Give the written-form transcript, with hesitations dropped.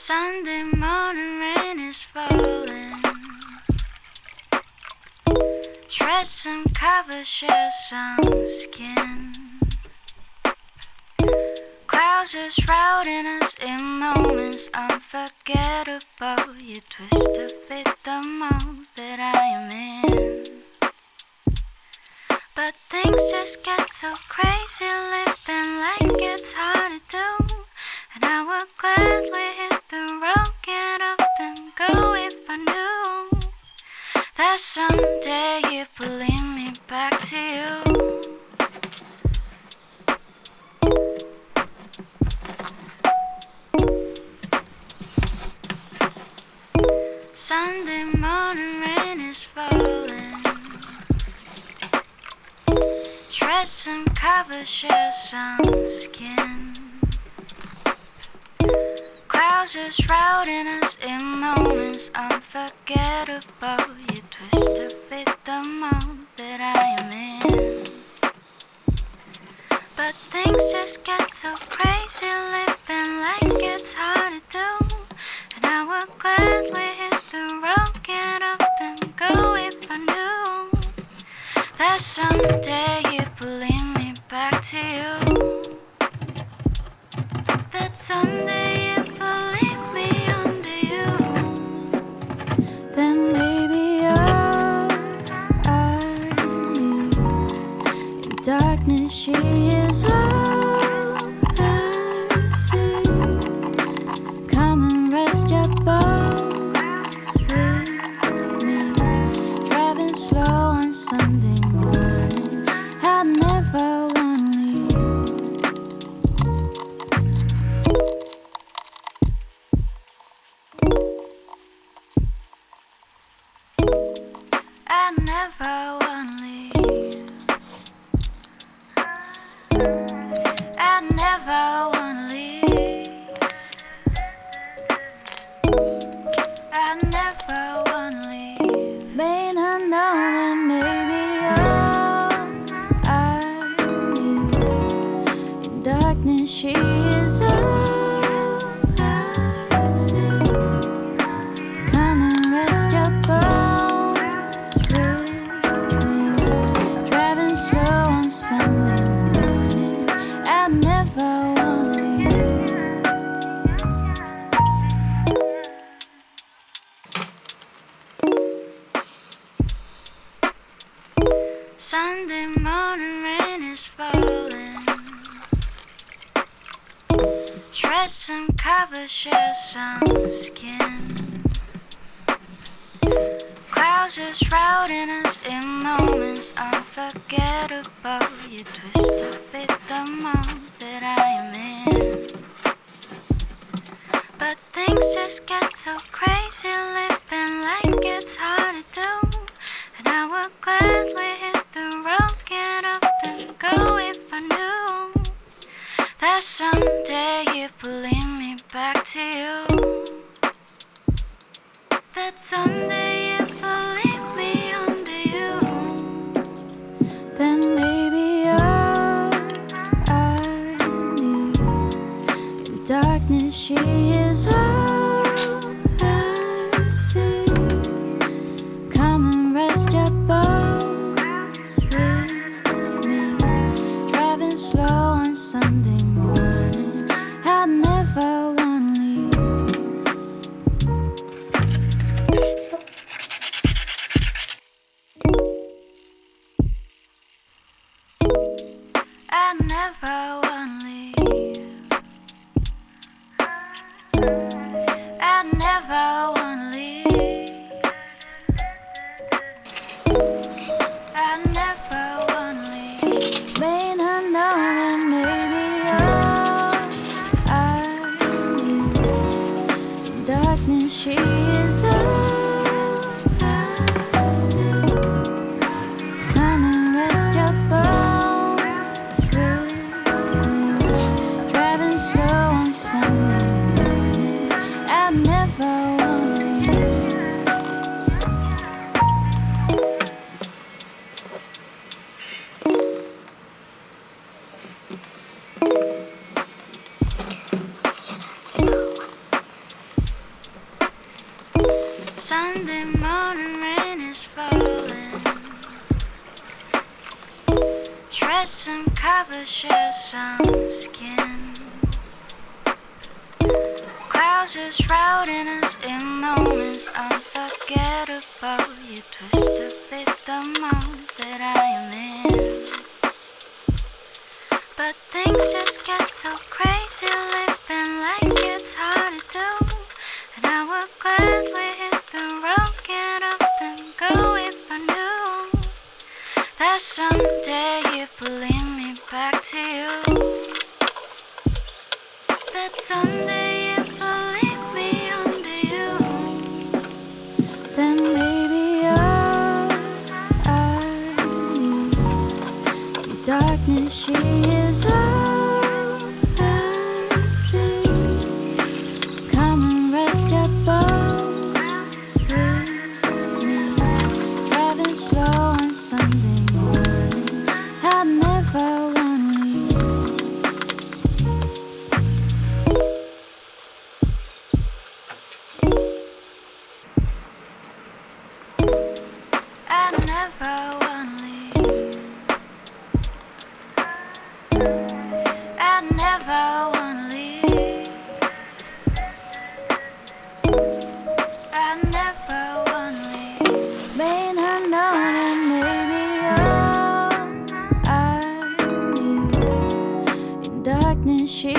Sunday morning rain is falling. Dress and cover share some skin. Clouds are shrouding us in moments unforgettable. You twist to fit the mold that I am in. But things just get so crazy, living like it's hard to do. And I would gladly hit the road, get up and go if I knew that someday it would lead me back to you. Sunday morning rain is falling. Dress and cover share some skin. Clouds are shrouding us in moments unforgettable. You twist to fit the mold that I am in. But things just get so crazy, living like it's hard to do. And I would gladly hit the road, get up and go if I knew that someday it would lead me back to you. That someday it will lead me under you. Then maybe I need. In darkness she is all I see. Come and rest your bones with me. Driving slow on Sunday morning, I never wanna leave. I never wanna leave. I never wanna leave. I never wanna leave. May not know that maybe all I need. In darkness she is all I see. Come and rest your bones with me. Driving slow on Sunday morning, I never wanna leave. Sunday morning rain is falling. Dress and cover share some skin. Clouds are shrouding us in moments unforgettable. You twist to fit the mold that I am in. But things just get so crazy, living like it's hard to do. And I would gladly hit the road, get up and go if I knew that someday it would lead me back to you. That someday it will lead me under you. Then maybe all I need. In darkness she is all I see. Come and rest your bones with me. Driving slow on Sunday morning, I never wanna leave. I never wanna leave. brown skin. Clouds just shrouding us in moments unforgettable. You twist to fit the mold that I am in. But things just get so crazy, living like it's hard to do. And I would gladly hit the road, get up and go if I knew that someday it would lead me back to you. That someday it will lead me home to you. Then maybe I need in darkness. She is all I see. Come and rest your bones with me. Driving slow on Sunday morning. I never wanna leave. I never wanna leave. I never wanna leave. I never wanna leave. May not know that maybe all I need in darkness she